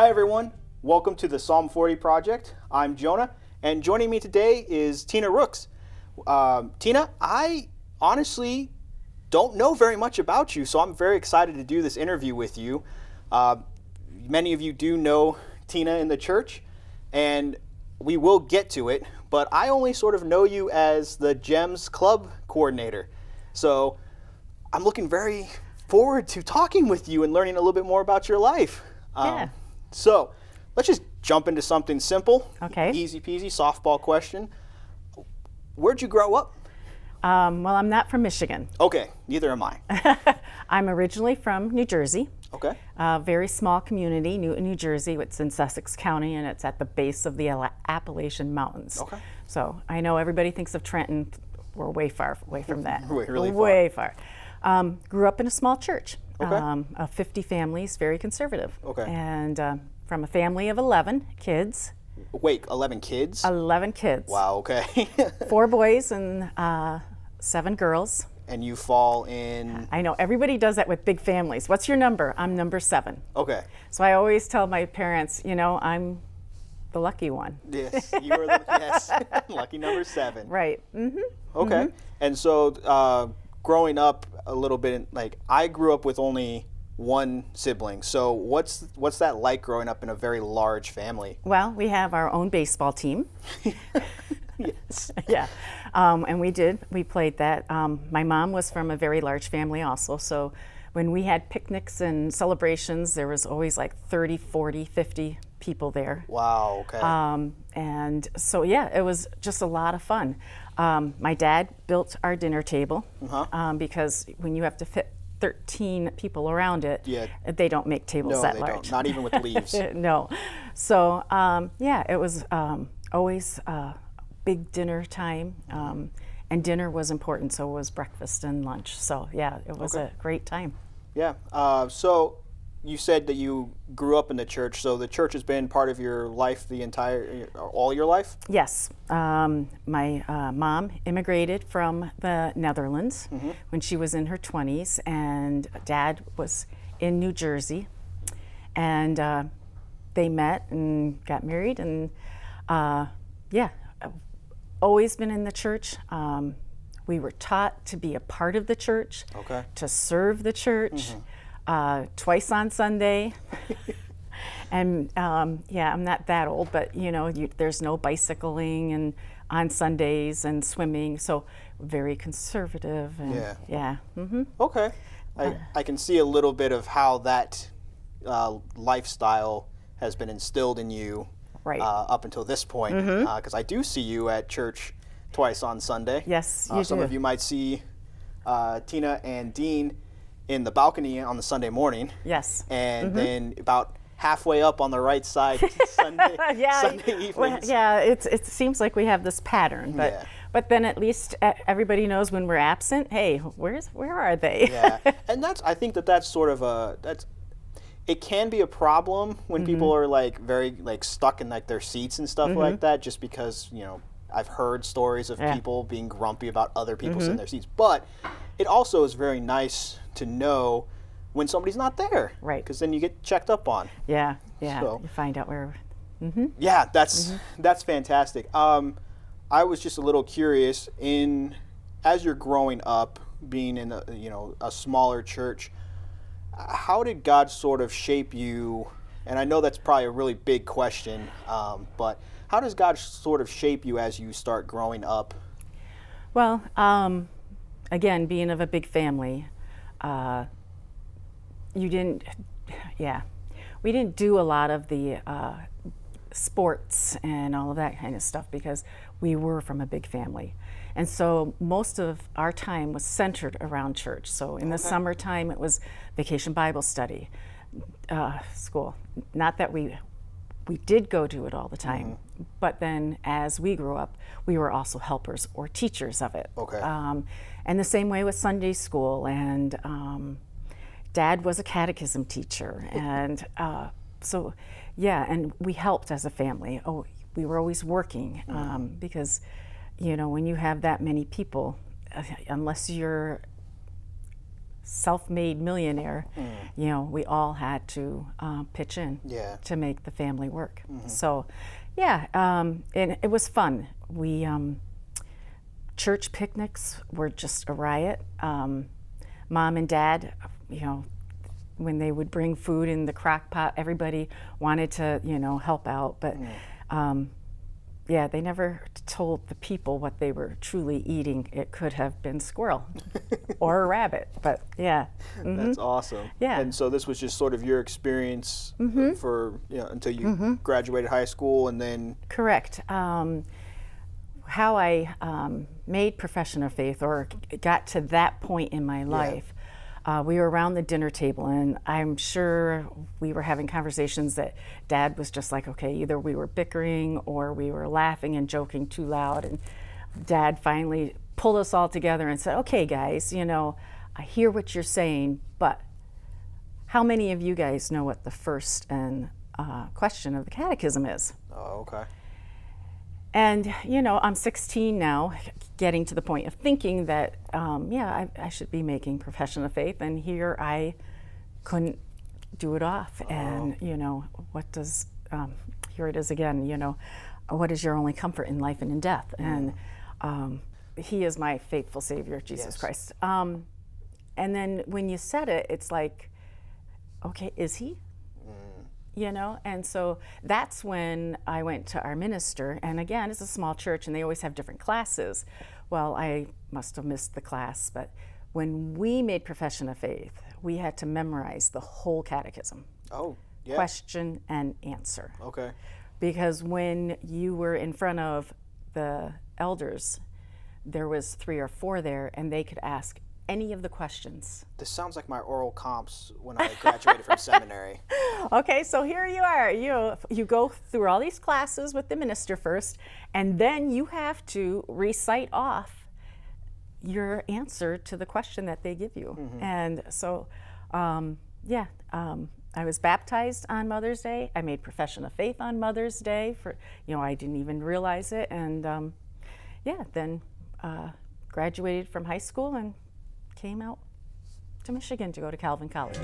Hi everyone, welcome to the Psalm 40 Project. I'm Jonah, and joining me today is Tina Rooks. Tina, I honestly don't know very much about you, so I'm very excited to do this interview with you. Many of you do know Tina in the church, and we will get to it, but I only sort of know you as the GEMS Club coordinator. So I'm looking very forward to talking with you and learning a little bit more about your life. So let's just jump into something simple. Okay. Easy peasy, softball question. Where'd you grow up? Well, I'm not from Michigan. Okay, neither am I. I'm originally from New Jersey. Okay. A very small community, Newton, New Jersey. It's in Sussex County, and it's at the base of the Appalachian Mountains. Okay. So I know everybody thinks of Trenton. We're way far away from that. Really way far. Grew up in a small church. Okay. Of 50 families, very conservative. Okay. And from a family of 11 kids. Wait, 11 kids? 11 kids. Wow, okay. 4 boys and 7 girls. And you fall in... I know, everybody does that with big families. What's your number? I'm number 7. Okay. So I always tell my parents, you know, I'm the lucky one. Yes, you are the yes, lucky number 7. Right. Mm-hmm. Okay. Mm-hmm. And so growing up a little bit, like I grew up with only one sibling. So what's that like growing up in a very large family? Well, we have our own baseball team. Yes. Yeah. And we played that. My mom was from a very large family also. So when we had picnics and celebrations, there was always like 30, 40, 50 people there. Wow, okay. And so, yeah, it was just a lot of fun. My dad built our dinner table because when you have to fit 13 people around it, they don't make tables that large. No, they don't. Not even with leaves. No. So, yeah, it was always big dinner time. And dinner was important, so it was breakfast and lunch. So, yeah, it was a great time. Yeah. So you said that you grew up in the church, so the church has been part of your life all your life? Yes. My mom immigrated from the Netherlands when she was in her 20s, and Dad was in New Jersey. And they met and got married, and always been in the church. We were taught to be a part of the church, to serve the church. Twice on Sunday. And I'm not that old, but you know, there's no bicycling and on Sundays and swimming, so very conservative. And, Okay. I can see a little bit of how that lifestyle has been instilled in you up until this point, because I do see you at church twice on Sunday. Yes, you do. Some of you might see Tina and Dean in the balcony on the Sunday morning. Yes. And then about halfway up on the right side Sunday evenings. Well, it seems like we have this pattern, but then at least everybody knows when we're absent, hey, where are they? Yeah. And I think that's sort of it can be a problem when people are like very like stuck in like their seats and stuff like that, just because, you know, I've heard stories of people being grumpy about other people sitting in their seats, but it also is very nice to know when somebody's not there, right? Because then you get checked up on. Yeah. So, you find out where. Yeah, that's fantastic. I was just a little curious as you're growing up, being in a smaller church. How did God sort of shape you? And I know that's probably a really big question, but how does God sort of shape you as you start growing up? Well, again, being of a big family, we didn't do a lot of the sports and all of that kind of stuff because we were from a big family. And so most of our time was centered around church. So in the summertime, it was Vacation Bible Study, school. Not that we did go to it all the time, but then as we grew up, we were also helpers or teachers of it. Okay. And the same way with Sunday school, and Dad was a catechism teacher, and and we helped as a family. Oh, we were always working because, you know, when you have that many people, unless you're self-made millionaire, you know, we all had to pitch in Yeah. to make the family work. So, yeah, and it was fun. We church picnics were just a riot. Mom and Dad, you know, when they would bring food in the crock pot, everybody wanted to, you know, help out. But yeah, they never told the people what they were truly eating. It could have been squirrel or a rabbit, but yeah. That's awesome. Yeah. And so this was just sort of your experience for, you know, until you graduated high school, and then. Correct. How I made profession of faith or got to that point in my life, we were around the dinner table, and I'm sure we were having conversations that Dad was just like, okay, either we were bickering or we were laughing and joking too loud. And Dad finally pulled us all together and said, okay, guys, you know, I hear what you're saying, but how many of you guys know what the first question of the catechism is? Oh, okay. And, you know, I'm 16 now, getting to the point of thinking that, yeah, I should be making profession of faith. And here I couldn't do it off. And, you know, what does, here it is again, you know, what is your only comfort in life and in death? And he is my faithful Savior, Jesus Christ. And then when you said it, it's like, okay, is he? You know, and so that's when I went to our minister, and again, it's a small church and they always have different classes. Well, I must have missed the class, but when we made profession of faith, we had to memorize the whole catechism. Oh, yeah. Question and answer. Okay. Because when you were in front of the elders, there was 3 or 4 there, and they could ask any of the questions. This sounds like my oral comps when I graduated from seminary. Okay, so here you are. You go through all these classes with the minister first, and then you have to recite off your answer to the question that they give you. And so, yeah, I was baptized on Mother's Day. I made profession of faith on Mother's Day. For, you know, I didn't even realize it. And yeah, then graduated from high school and came out to Michigan to go to Calvin College.